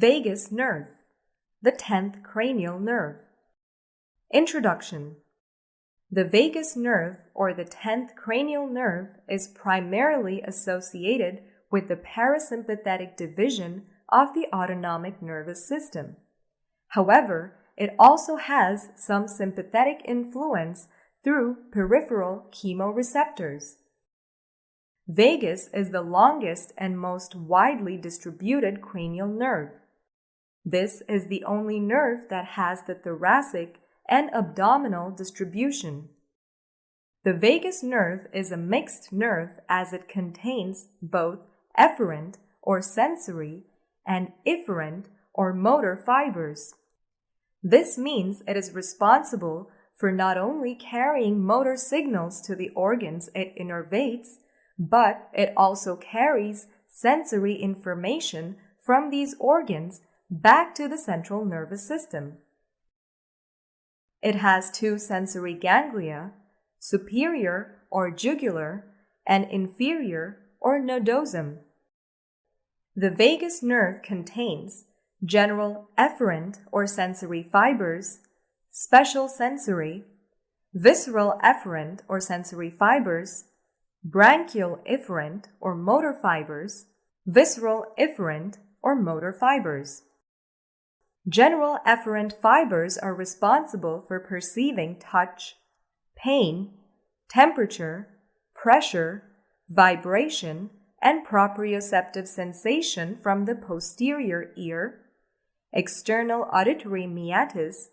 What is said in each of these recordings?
Vagus nerve, the 10th cranial nerve. Introduction. The vagus nerve, or the 10th cranial nerve, is primarily associated with the parasympathetic division of the autonomic nervous system. However, it also has some sympathetic influence through peripheral chemoreceptors. Vagus is the longest and most widely distributed cranial nerve. This is the only nerve that has the thoracic and abdominal distribution. The vagus nerve is a mixed nerve as it contains both efferent or sensory and efferent or motor fibers. This means it is responsible for not only carrying motor signals to the organs it innervates, but it also carries sensory information from these organs back to the central nervous system. It has two sensory ganglia, superior or jugular and inferior or nodosum. The vagus nerve contains general efferent or sensory fibers, special sensory, visceral efferent or sensory fibers, branchial efferent or motor fibers, visceral efferent or motor fibers. General efferent fibers are responsible for perceiving touch, pain, temperature, pressure, vibration, and proprioceptive sensation from the posterior ear, external auditory meatus,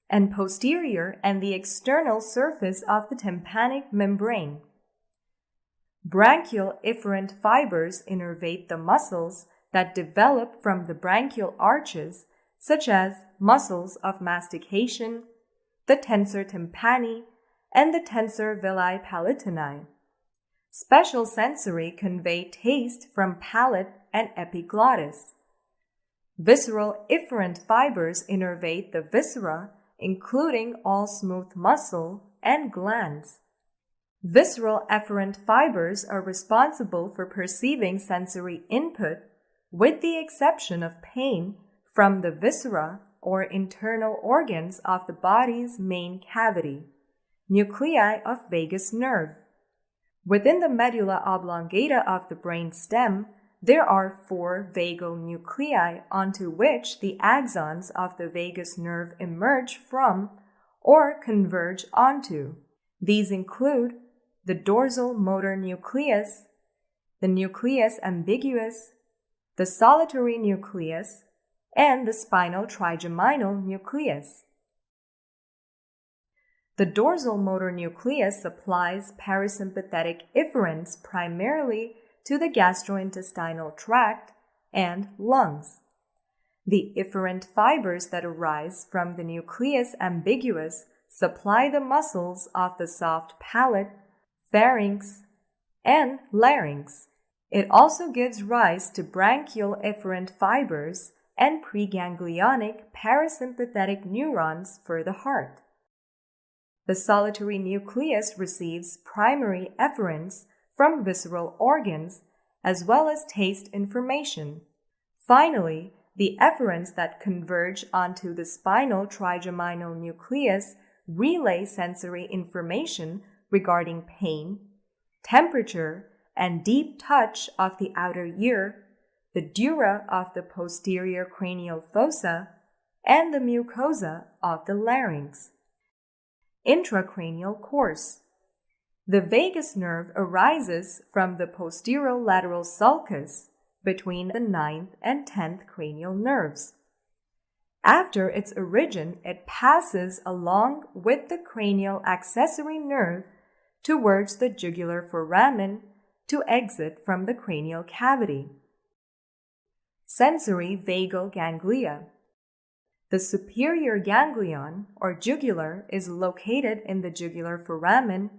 and posterior and the external surface of the tympanic membrane. Branchial efferent fibers innervate the muscles that develop from the branchial arches, such as muscles of mastication, the tensor tympani, and the tensor villi palatini. Special sensory convey taste from palate and epiglottis. Visceral efferent fibers innervate the viscera, including all smooth muscle and glands. Visceral efferent fibers are responsible for perceiving sensory input, with the exception of pain, from the viscera or internal organs of the body's main cavity, nuclei of vagus nerve. Within the medulla oblongata of the brain stem, there are 4 vagal nuclei onto which the axons of the vagus nerve emerge from or converge onto. These include the dorsal motor nucleus, the nucleus ambiguus, the solitary nucleus, and the spinal trigeminal nucleus. The dorsal motor nucleus supplies parasympathetic efferents primarily to the gastrointestinal tract and lungs. The efferent fibers that arise from the nucleus ambiguus supply the muscles of the soft palate, pharynx, and larynx. It also gives rise to branchial efferent fibers and preganglionic parasympathetic neurons for the heart. The solitary nucleus receives primary efferents from visceral organs as well as taste information. Finally, the efferents that converge onto the spinal trigeminal nucleus relay sensory information regarding pain, temperature, and deep touch of the outer ear, the dura of the posterior cranial fossa, and the mucosa of the larynx. Intracranial course. The vagus nerve arises from the posterolateral sulcus between the 9th and 10th cranial nerves. After its origin, it passes along with the cranial accessory nerve towards the jugular foramen to exit from the cranial cavity. Sensory vagal ganglia. The superior ganglion, or jugular, is located in the jugular foramen,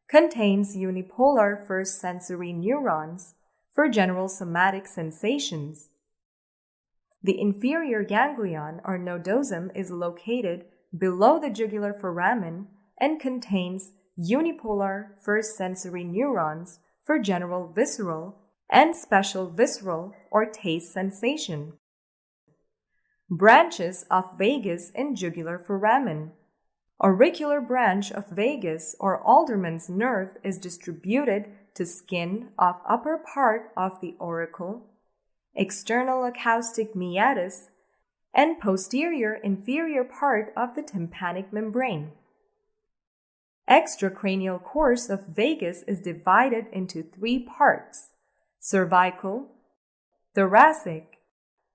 contains unipolar first sensory neurons for general somatic sensations. The inferior ganglion, or nodosum, is located below the jugular foramen and contains unipolar first sensory neurons for general visceral and special visceral or taste sensation. Branches of vagus and jugular foramen. Auricular branch of vagus or Alderman's nerve is distributed to skin of upper part of the auricle, external acoustic meatus, and posterior inferior part of the tympanic membrane. Extracranial course of vagus is divided into 3 parts: cervical, thoracic,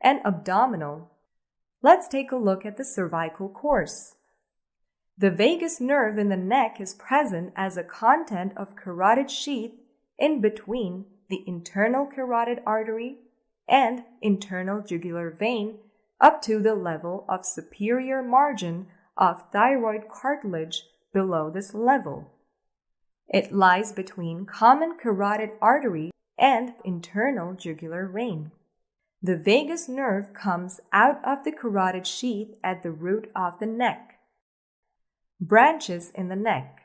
and abdominal. Let's take a look at the cervical course. The vagus nerve in the neck is present as a content of carotid sheath in between the internal carotid artery and internal jugular vein up to the level of superior margin of thyroid cartilage below this level. It lies between common carotid artery and internal jugular vein. The vagus nerve comes out of the carotid sheath at the root of the neck. Branches in the neck.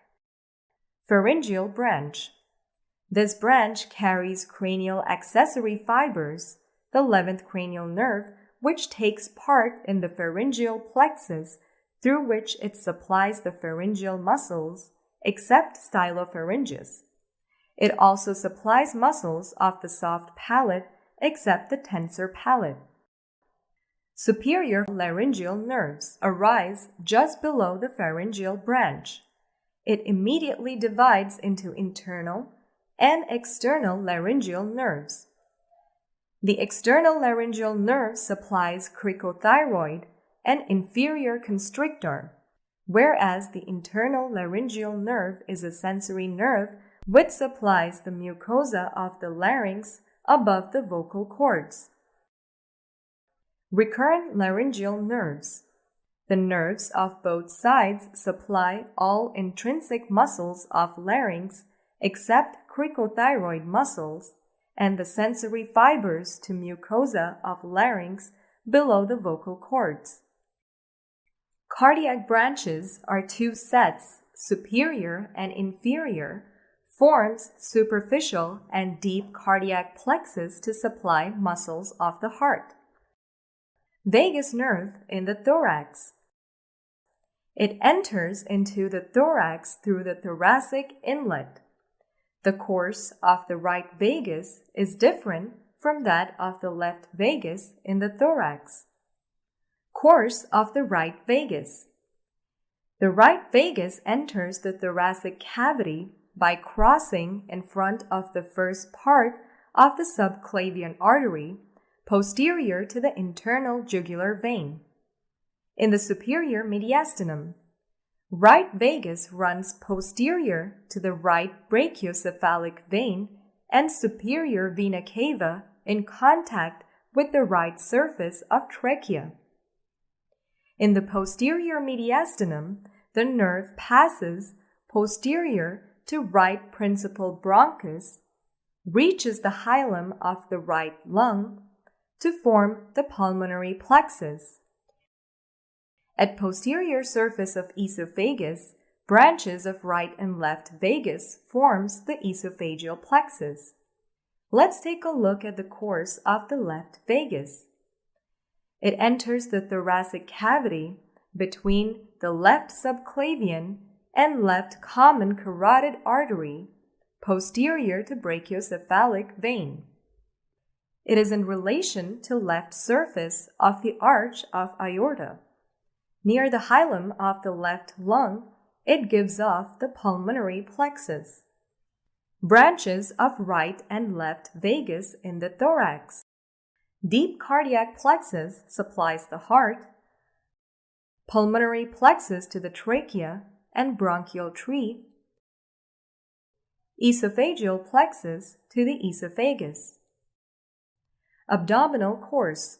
Pharyngeal branch. This branch carries cranial accessory fibers, the 11th cranial nerve, which takes part in the pharyngeal plexus, through which it supplies the pharyngeal muscles, except stylopharyngeus. It also supplies muscles of the soft palate, except the tensor palate. Superior laryngeal nerves arise just below the pharyngeal branch. It immediately divides into internal and external laryngeal nerves. The external laryngeal nerve supplies cricothyroid and inferior constrictor, whereas the internal laryngeal nerve is a sensory nerve which supplies the mucosa of the larynx above the vocal cords. Recurrent laryngeal nerves. The nerves of both sides supply all intrinsic muscles of larynx except cricothyroid muscles and the sensory fibers to mucosa of larynx below the vocal cords. Cardiac branches are 2 sets, superior and inferior, forms superficial and deep cardiac plexus to supply muscles of the heart. Vagus nerve in the thorax. It enters into the thorax through the thoracic inlet. The course of the right vagus is different from that of the left vagus in the thorax. Course of the right vagus. The right vagus enters the thoracic cavity by crossing in front of the first part of the subclavian artery, posterior to the internal jugular vein. In the superior mediastinum, right vagus runs posterior to the right brachiocephalic vein and superior vena cava in contact with the right surface of trachea. In the posterior mediastinum, the nerve passes posterior to right principal bronchus, reaches the hilum of the right lung to form the pulmonary plexus. At posterior surface of esophagus, branches of right and left vagus forms the esophageal plexus. Let's take a look at the course of the left vagus. It enters the thoracic cavity between the left subclavian and left common carotid artery, posterior to brachiocephalic vein. It is in relation to left surface of the arch of aorta. Near the hilum of the left lung, it gives off the pulmonary plexus. Branches of right and left vagus in the thorax. Deep cardiac plexus supplies the heart, pulmonary plexus to the trachea and bronchial tree, esophageal plexus to the esophagus. Abdominal course.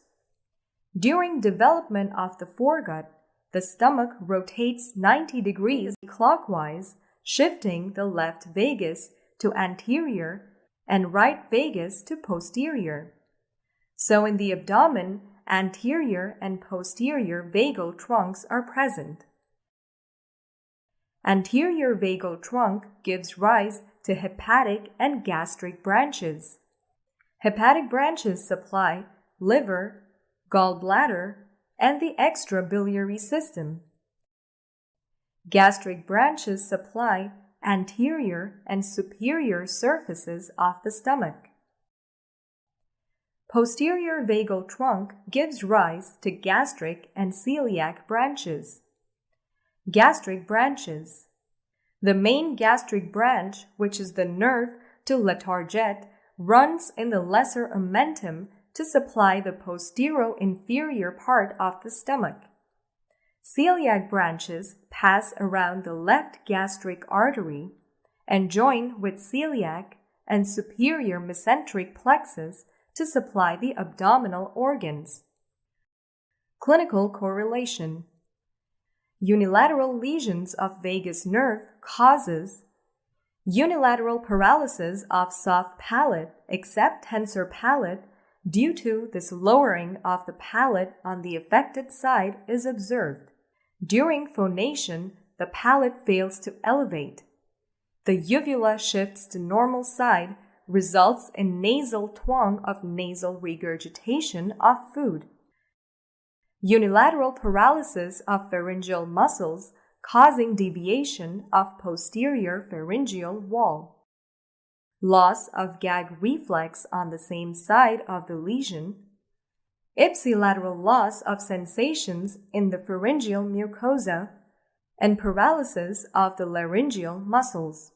During development of the foregut, the stomach rotates 90 degrees clockwise, shifting the left vagus to anterior and right vagus to posterior. So in the abdomen, anterior and posterior vagal trunks are present. Anterior vagal trunk gives rise to hepatic and gastric branches. Hepatic branches supply liver, gallbladder, and the extrabiliary system. Gastric branches supply anterior and superior surfaces of the stomach. Posterior vagal trunk gives rise to gastric and celiac branches. Gastric branches. The main gastric branch, which is the nerve to la target, runs in the lesser omentum to supply the postero-inferior part of the stomach. Celiac branches pass around the left gastric artery and join with celiac and superior mesenteric plexus to supply the abdominal organs. Clinical correlation. Unilateral lesions of vagus nerve causes unilateral paralysis of soft palate except tensor palate due to this lowering of the palate on the affected side is observed. During phonation, the palate fails to elevate. The uvula shifts to normal side, results in nasal twang of nasal regurgitation of food. Unilateral paralysis of pharyngeal muscles causing deviation of posterior pharyngeal wall. Loss of gag reflex on the same side of the lesion. Ipsilateral loss of sensations in the pharyngeal mucosa and paralysis of the laryngeal muscles.